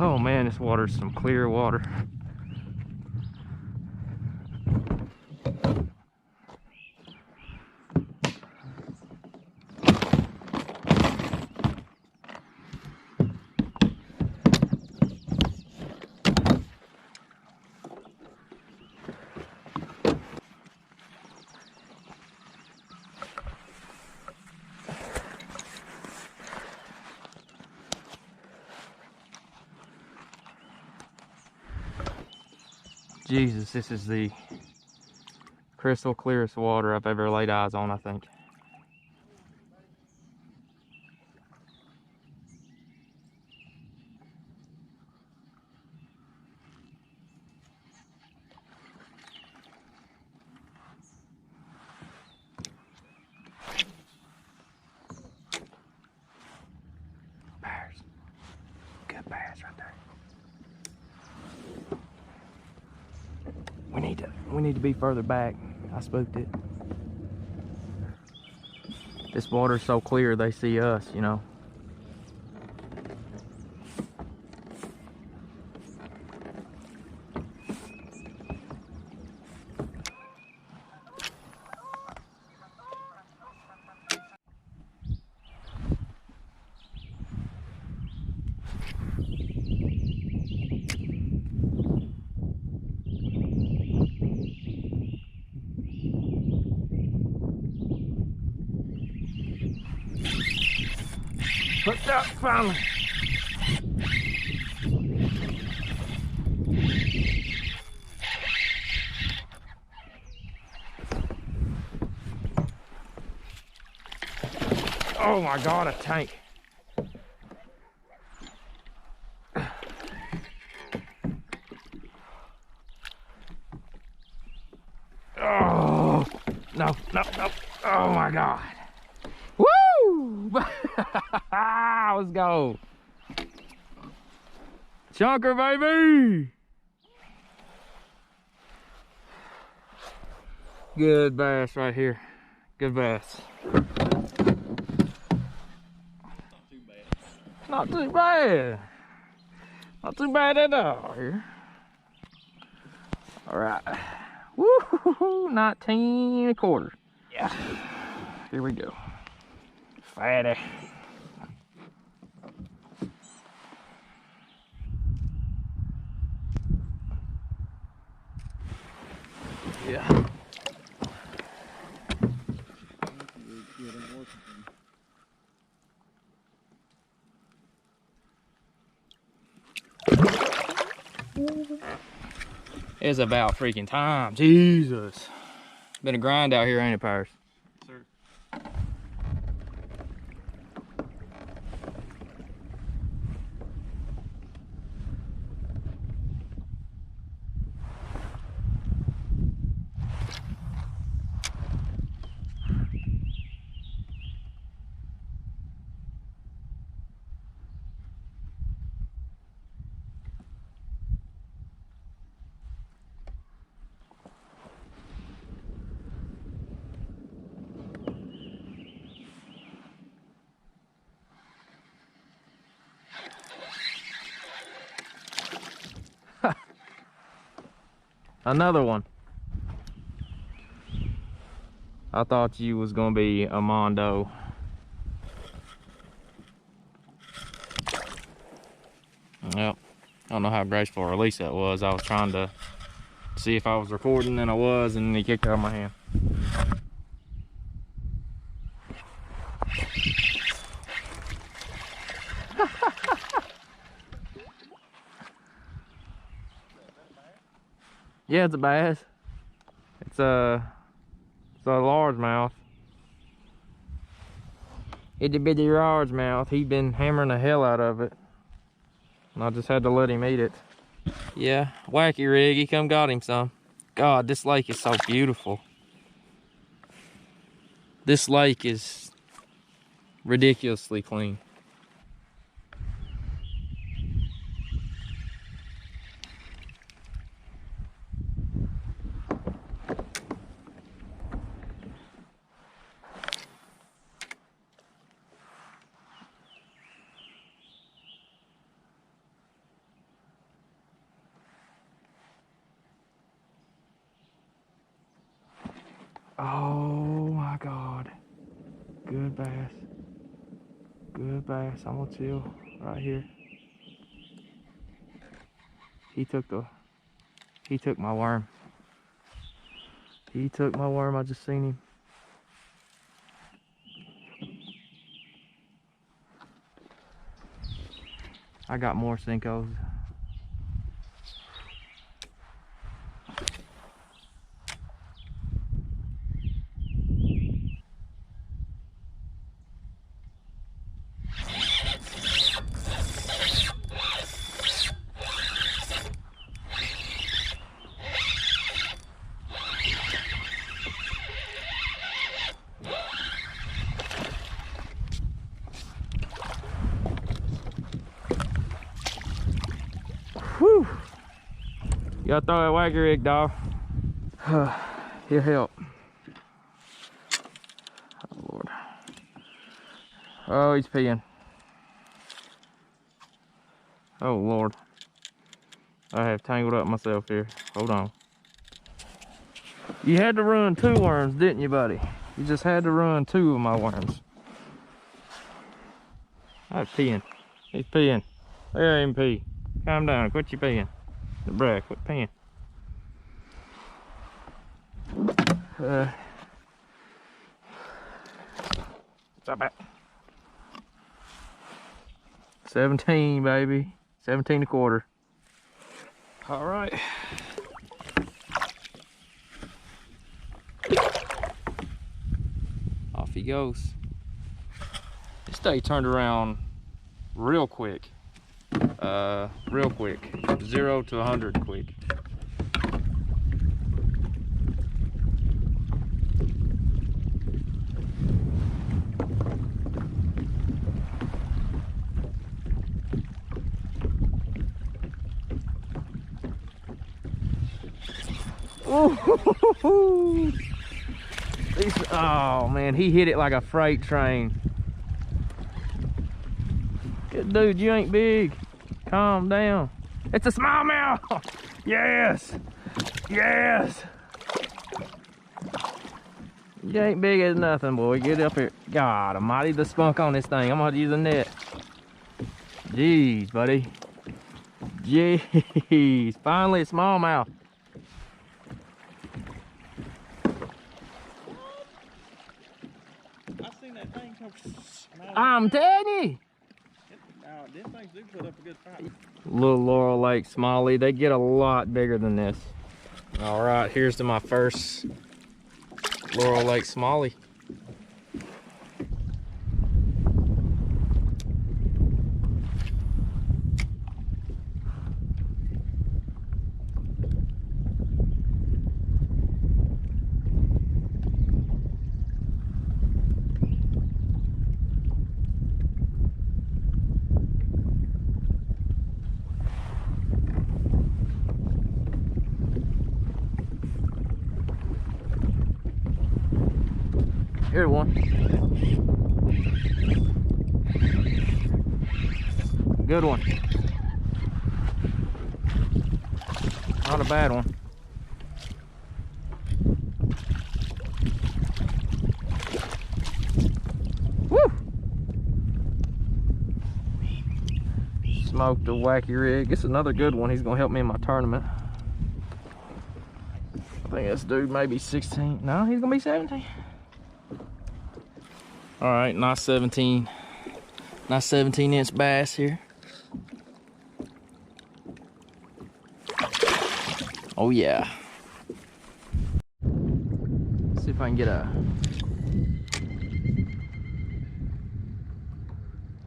Oh man, this water's some clear water. Jesus, this is the crystal clearest water I've ever laid eyes on, I think. Bears. Good bears right there. We need to be further back. I spooked it. This water's so clear they see us, you know. Hooked up finally. Oh my God, a tank. Oh, no. Oh my God. Woo! Let's go. Chunker, baby. Good bass right here. Good bass. Not too bad. Not too bad at all here. All right. Woo! 19 1/4. Yeah. Here we go. Fatty. Yeah. It's about freaking time. Jesus. Been a grind out here, ain't it, Pirates? Sir. Another one. I thought you was gonna be a Mondo. Well, I don't know how graceful a release that was. I was trying to see if I was recording, and I was, and he kicked out of my hand. Yeah, it's a bass. It's a largemouth. Itty bitty largemouth. He'd been hammering the hell out of it, and I just had to let him eat it. Yeah, wacky rig. He come got him some. God, this lake is so beautiful. This lake is ridiculously clean. Oh my God. Good bass. Good bass. I'm gonna chill right here. He took my worm. He took my worm. I just seen him. I got more Sinkos. Whew. You gotta throw that waggy rig, dog. He'll help. Oh, Lord. Oh, he's peeing. Oh, Lord. I have tangled up myself here. Hold on. You had to run 2 worms, didn't you, buddy? You just had to run 2 of my worms. I'm peeing. He's peeing. There ain't pee. Calm down. Quit your peeing. Bruh, quit peeing. Stop it. 17, baby. 17 a quarter. All right. Off he goes. This day turned around real quick. Real quick. 0 to 100 quick. Ooh. Oh man, he hit it like a freight train. Good dude, you ain't big. Calm down. It's a smallmouth. Yes. Yes. You ain't big as nothing, boy. Get up here. God almighty, the spunk on this thing. I'm gonna use a net. Jeez, buddy. Jeez. Finally a smallmouth. I'm telling you. Them things do put up a good fight. Little Laurel Lake Smalley, they get a lot bigger than this. All right, here's to my first Laurel Lake Smalley. Here's one. Good one. Not a bad one. Woo! Smoked a wacky rig. It's another good one. He's gonna help me in my tournament. I think this dude may be 16. No, he's gonna be 17. All right, nice 17 inch bass here. Oh yeah. Let's see if I can get a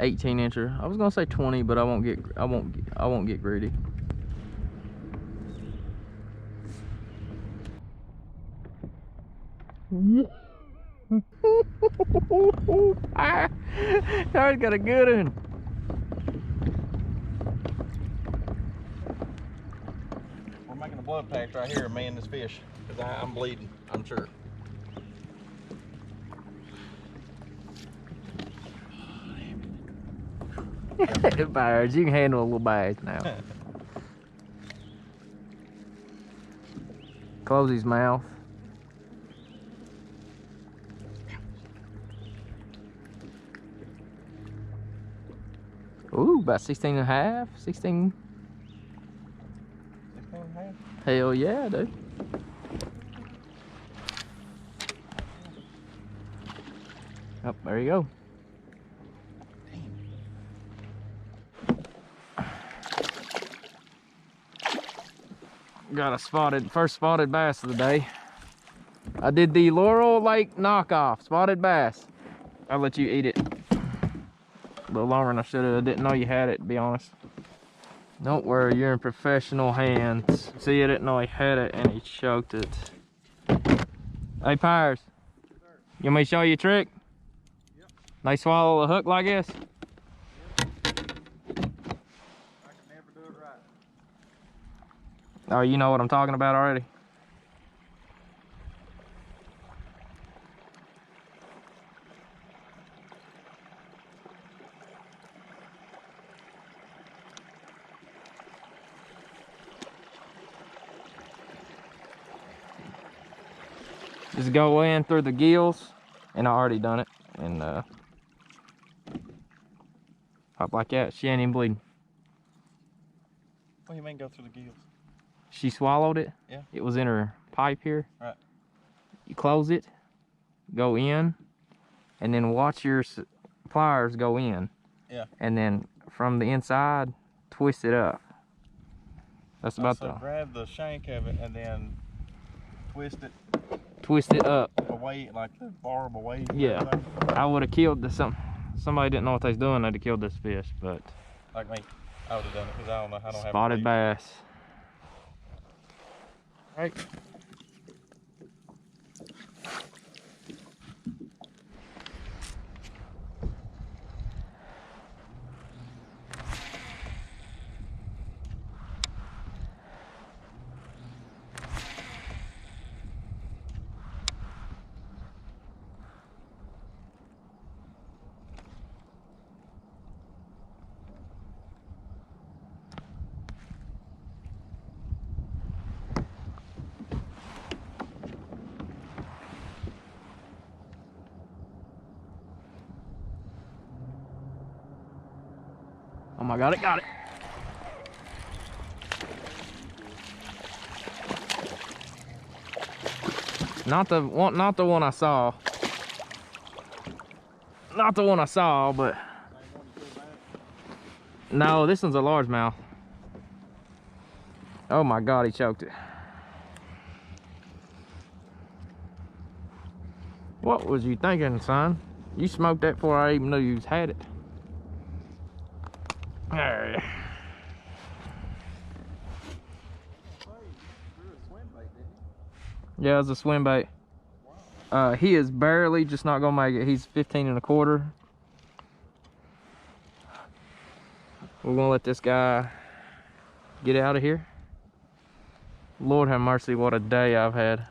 18 incher. I was gonna say 20, but I won't get greedy. I've got a good one. We're making a blood pact right here, me and this fish, because I'm bleeding, I'm sure. Byers, you can handle a little bass now. Close his mouth. Ooh, about 16 and a half, 16. 16 and a half? Hell yeah, dude. Oh, there you go. Got a first spotted bass of the day. I did the Laurel Lake knockoff, spotted bass. I'll let you eat it. A little longer than I should have. I didn't know you had it, to be honest. Don't worry, you're in professional hands. See, I didn't know he had it and he choked it. Hey, Pyres. You want me to show you a trick? Yep. They swallow the hook like this? Yep. I can never do it right. Oh, you know what I'm talking about already? Just go in through the gills, and I already done it, and pop like that. She ain't even bleeding. What do you mean go through the gills? She swallowed it. Yeah. It was in her pipe here. Right. You close it, go in, and then watch your pliers go in. Yeah. And then from the inside, twist it up. That's about so the. grab the shank of it and then twist it up. away, like the barb away. Yeah. I would have killed this. Somebody didn't know what they was doing. They'd have killed this fish, but. Like me, I would have done it because I don't know. I don't have. Spotted bass. Right. Oh my God, got it. Not the one I saw. Not the one I saw, but no, this one's a largemouth. Oh my God, he choked it. What was you thinking, son? You smoked that before I even knew you had it. There. Yeah, it was a swim bait. He is barely just not gonna make it. He's 15 and a quarter. We're gonna let this guy get out of here. Lord have mercy, what a day I've had.